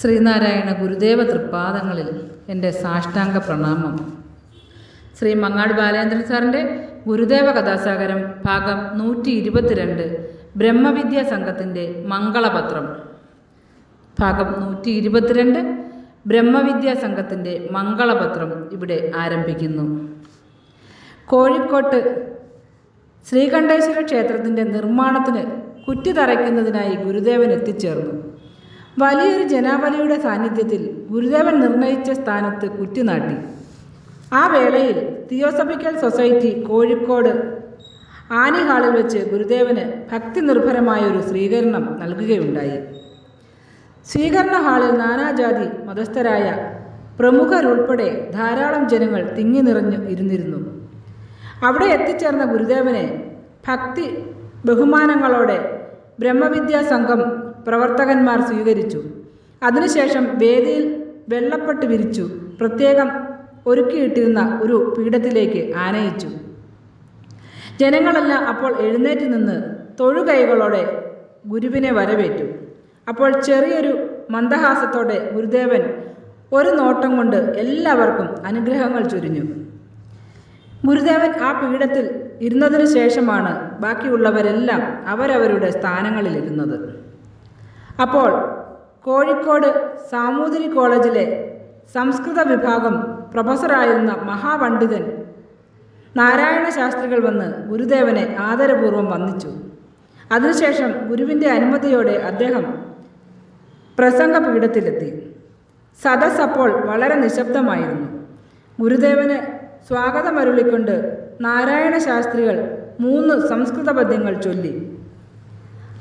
ശ്രീനാരായണ ഗുരുദേവ തൃപ്പാദങ്ങളിൽ എൻ്റെ സാഷ്ടാംഗ പ്രണാമം. ശ്രീ മങ്ങാട് ബാലേന്ദ്രൻ സാറിൻ്റെ ഗുരുദേവ കഥാസാഗരം ഭാഗം 122 ബ്രഹ്മവിദ്യാ സംഘത്തിൻ്റെ മംഗളപത്രം. ഭാഗം 122 ബ്രഹ്മവിദ്യാ സംഘത്തിൻ്റെ മംഗളപത്രം ഇവിടെ ആരംഭിക്കുന്നു. കോഴിക്കോട്ട് ശ്രീകണ്ഠേശ്വര ക്ഷേത്രത്തിൻ്റെ നിർമ്മാണത്തിന് കുറ്റി തറയ്ക്കുന്നതിനായി ഗുരുദേവൻ എത്തിച്ചേർന്നു. വലിയൊരു ജനാവലിയുടെ സാന്നിധ്യത്തിൽ ഗുരുദേവൻ നിർണയിച്ച സ്ഥാനത്ത് കുറ്റിനാട്ടി. ആ വേളയിൽ തിയോസഫിക്കൽ സൊസൈറ്റി കോഴിക്കോട് ആനി ഹാളിൽ വെച്ച് ഗുരുദേവന് ഭക്തി നിർഭരമായൊരു സ്വീകരണം നൽകുകയുണ്ടായി. സ്വീകരണ ഹാളിൽ നാനാജാതി മതസ്ഥരായ പ്രമുഖരുൾപ്പെടെ ധാരാളം ജനങ്ങൾ തിങ്ങി നിറഞ്ഞു ഇരുന്നിരുന്നു. അവിടെ എത്തിച്ചേർന്ന ഗുരുദേവനെ ഭക്തി ബഹുമാനങ്ങളോടെ ബ്രഹ്മവിദ്യാ സംഘം പ്രവർത്തകന്മാർ സ്വീകരിച്ചു. അതിനുശേഷം വേദിയിൽ വെള്ളപ്പട്ട് വിരിച്ചു പ്രത്യേകം ഒരുക്കിയിട്ടിരുന്ന ഒരു പീഠത്തിലേക്ക് ആനയിച്ചു. ജനങ്ങളെല്ലാം അപ്പോൾ എഴുന്നേറ്റ് നിന്ന് തൊഴുകൈകളോടെ ഗുരുവിനെ വരവേറ്റു. അപ്പോൾ ചെറിയൊരു മന്ദഹാസത്തോടെ ഗുരുദേവൻ ഒരു നോട്ടം കൊണ്ട് എല്ലാവർക്കും അനുഗ്രഹങ്ങൾ ചൊരിഞ്ഞു. ഗുരുദേവൻ ആ പീഠത്തിൽ ഇരുന്നതിനു ശേഷമാണ് ബാക്കിയുള്ളവരെല്ലാം അവരവരുടെ സ്ഥാനങ്ങളിലിരുന്നത്. അപ്പോൾ കോഴിക്കോട് സാമൂതിരി കോളേജിലെ സംസ്കൃത വിഭാഗം പ്രൊഫസറായിരുന്ന മഹാപണ്ഡിതൻ നാരായണ ശാസ്ത്രികൾ വന്ന് ഗുരുദേവനെ ആദരപൂർവ്വം വന്ദിച്ചു. അതിനുശേഷം ഗുരുവിൻ്റെ അനുമതിയോടെ അദ്ദേഹം പ്രസംഗപീഠത്തിലെത്തി. സദസ് അപ്പോൾ വളരെ നിശബ്ദമായിരുന്നു. ഗുരുദേവന് സ്വാഗതമരുളിക്കൊണ്ട് നാരായണ ശാസ്ത്രികൾ 3 സംസ്കൃത പദ്യങ്ങൾ ചൊല്ലി.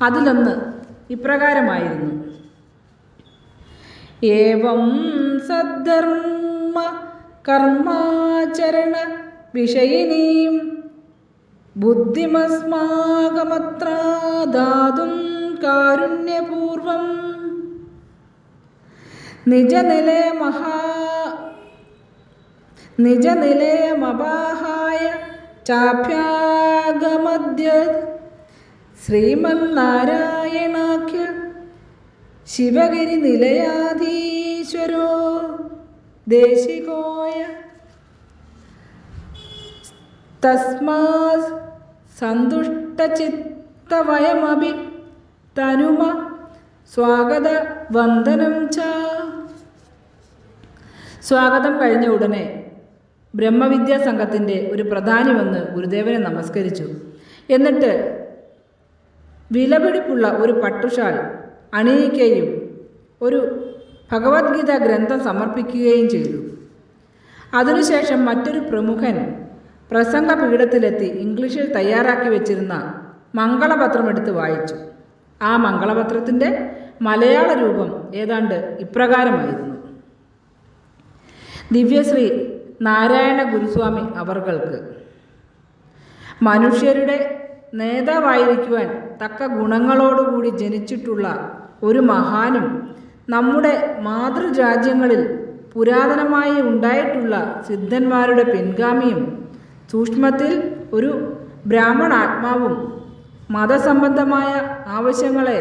അതിലൊന്ന് ഇപ്രകാരമായിരുന്നു: ഏവം സദ്ധർമ്മ കർമാചരണ വിഷയിനീം ബുദ്ധിമസ്മാകമത്ര ദാതും കാരുണ്യപൂർവം നിജനിലയമപാഹായ ചാഭ്യാഗമദ്യ ശ്രീമന്നാരായണാഖ്യ ശിവഗിരി നിലയാധീശ്വരോ ദേശികോയ തസ്മാത് സന്തുഷ്ടചിത്തവയമപി തനുമ സ്വാഗത വന്ദനം ച. സ്വാഗതം കഴിഞ്ഞ ഉടനെ ബ്രഹ്മവിദ്യാ സംഘത്തിൻ്റെ ഒരു പ്രധാനി വന്ന് ഗുരുദേവനെ നമസ്കരിച്ചു. എന്നിട്ട് വിലപിടിപ്പുള്ള ഒരു പട്ടുഷാൾ അണിയിക്കുകയും ഒരു ഭഗവത്ഗീത ഗ്രന്ഥം സമർപ്പിക്കുകയും ചെയ്തു. അതിനുശേഷം മറ്റൊരു പ്രമുഖൻ പ്രസംഗപീഠത്തിലെത്തി ഇംഗ്ലീഷിൽ തയ്യാറാക്കി വെച്ചിരുന്ന മംഗളപത്രം എടുത്ത് വായിച്ചു. ആ മംഗളപത്രത്തിൻ്റെ മലയാള രൂപം ഏതാണ്ട് ഇപ്രകാരമായിരുന്നു: ദിവ്യശ്രീ നാരായണ ഗുരുസ്വാമി അവർകൾക്ക് മനുഷ്യരുടെ നേതാവായിരിക്കുവാൻ തക്ക ഗുണങ്ങളോടുകൂടി ജനിച്ചിട്ടുള്ള ഒരു മഹാനും നമ്മുടെ മാതൃരാജ്യങ്ങളിൽ പുരാതനമായി ഉണ്ടായിട്ടുള്ള സിദ്ധന്മാരുടെ പിൻഗാമിയും സൂക്ഷ്മത്തിൽ ഒരു ബ്രാഹ്മണാത്മാവും മതസംബന്ധമായ ആവശ്യങ്ങളെ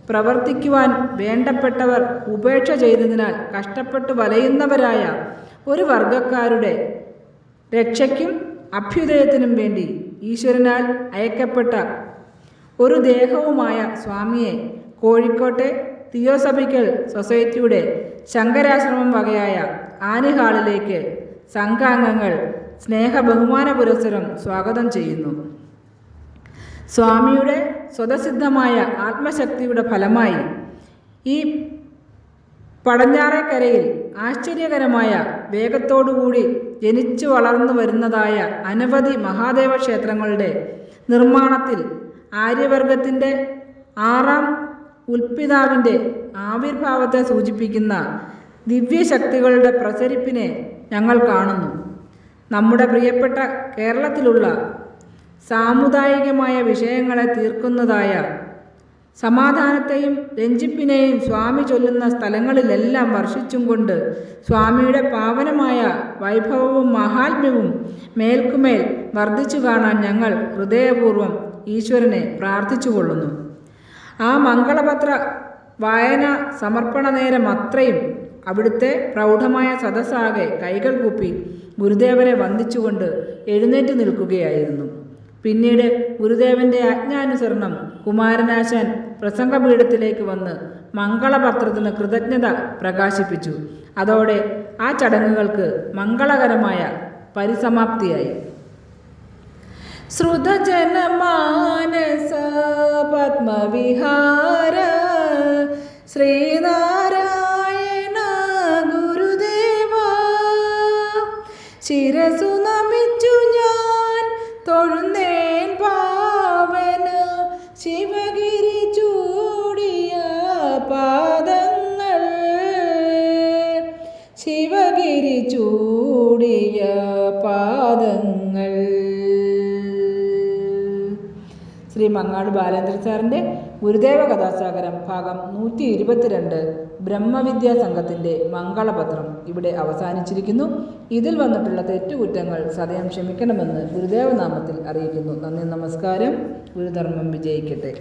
പ്രവർത്തിക്കുവാൻ വേണ്ടപ്പെട്ടവർ ഉപേക്ഷ ചെയ്തതിനാൽ കഷ്ടപ്പെട്ടു വലയുന്നവരായ ഒരു വർഗക്കാരുടെ രക്ഷയ്ക്കും അഭ്യുദയത്തിനും വേണ്ടി ഈശ്വരനാൽ അയക്കപ്പെട്ട ഒരു ദേഹവുമായ സ്വാമിയെ കോഴിക്കോട്ടെ തിയോസഫിക്കൽ സൊസൈറ്റിയുടെ ശങ്കരാശ്രമം വകയായ ആനി ഹാളിലേക്ക് സംഘാംഗങ്ങൾ സ്നേഹബഹുമാന പുരസ്സരം സ്വാഗതം ചെയ്യുന്നു. സ്വാമിയുടെ സ്വതസിദ്ധമായ ആത്മശക്തിയുടെ ഫലമായി ഈ പടിഞ്ഞാറേക്കരയിൽ ആശ്ചര്യകരമായ വേഗത്തോടുകൂടി ജനിച്ചു വളർന്നു വരുന്നതായ അനവധി മഹാദേവ ക്ഷേത്രങ്ങളുടെ നിർമ്മാണത്തിൽ ആര്യവർഗത്തിൻ്റെ 6ാം ഉൽപ്പിതാവിൻ്റെ ആവിർഭാവത്തെ സൂചിപ്പിക്കുന്ന ദിവ്യശക്തികളുടെ പ്രസരിപ്പിനെ ഞങ്ങൾ കാണുന്നു. നമ്മുടെ പ്രിയപ്പെട്ട കേരളത്തിലുള്ള സാമുദായികമായ വിഷയങ്ങളെ തീർക്കുന്നതായ സമാധാനത്തെയും രഞ്ജിപ്പിനെയും സ്വാമി ചൊല്ലുന്ന സ്ഥലങ്ങളിലെല്ലാം വർഷിച്ചും കൊണ്ട് സ്വാമിയുടെ പാവനമായ വൈഭവവും മഹാത്മ്യവും മേൽക്കുമേൽ വർദ്ധിച്ചു കാണാൻ ഞങ്ങൾ ഹൃദയപൂർവ്വം ഈശ്വരനെ പ്രാർത്ഥിച്ചു കൊള്ളുന്നു. ആ മംഗളപത്ര വായന സമർപ്പണ നേരം അത്രയും അവിടുത്തെ പ്രൗഢമായ സദസ്സാകെ കൈകൾ കൂപ്പി ഗുരുദേവനെ വന്ദിച്ചുകൊണ്ട് എഴുന്നേറ്റ് നിൽക്കുകയായിരുന്നു. പിന്നീട് ഗുരുദേവന്റെ ആജ്ഞാനുസരണം കുമാരനാശാൻ പ്രസംഗപീഠത്തിലേക്ക് വന്ന് മംഗളപത്രത്തിന് കൃതജ്ഞത പ്രകാശിപ്പിച്ചു. അതോടെ ആ ചടങ്ങുകൾക്ക് മംഗളകരമായ പരിസമാപ്തിയായി. ശ്രുതജനമാനസ പത്മവിഹാര ശ്രീനാരായണ ഗുരുദേവ, ശിരസു നമിച്ചു ഞാൻ തൊഴുന്നേൻ പാവന ശിവഗിരി ചൂടിയ പാദങ്ങൾ, ശിവഗിരി ചൂടിയ പാദങ്ങൾ. ശ്രീ മങ്ങാട് ബാലേന്ദ്രൻ സാറിൻ്റെ ഗുരുദേവ കഥാസാഗരം ഭാഗം 122 ബ്രഹ്മവിദ്യാ സംഘത്തിൻ്റെ മംഗളപത്രം ഇവിടെ അവസാനിച്ചിരിക്കുന്നു. ഇതിൽ വന്നിട്ടുള്ള തെറ്റുകുറ്റങ്ങൾ സദയം ക്ഷമിക്കണമെന്ന് ഗുരുദേവനാമത്തിൽ അറിയിക്കുന്നു. നന്ദി, നമസ്കാരം. ഗുരുധർമ്മം വിജയിക്കട്ടെ.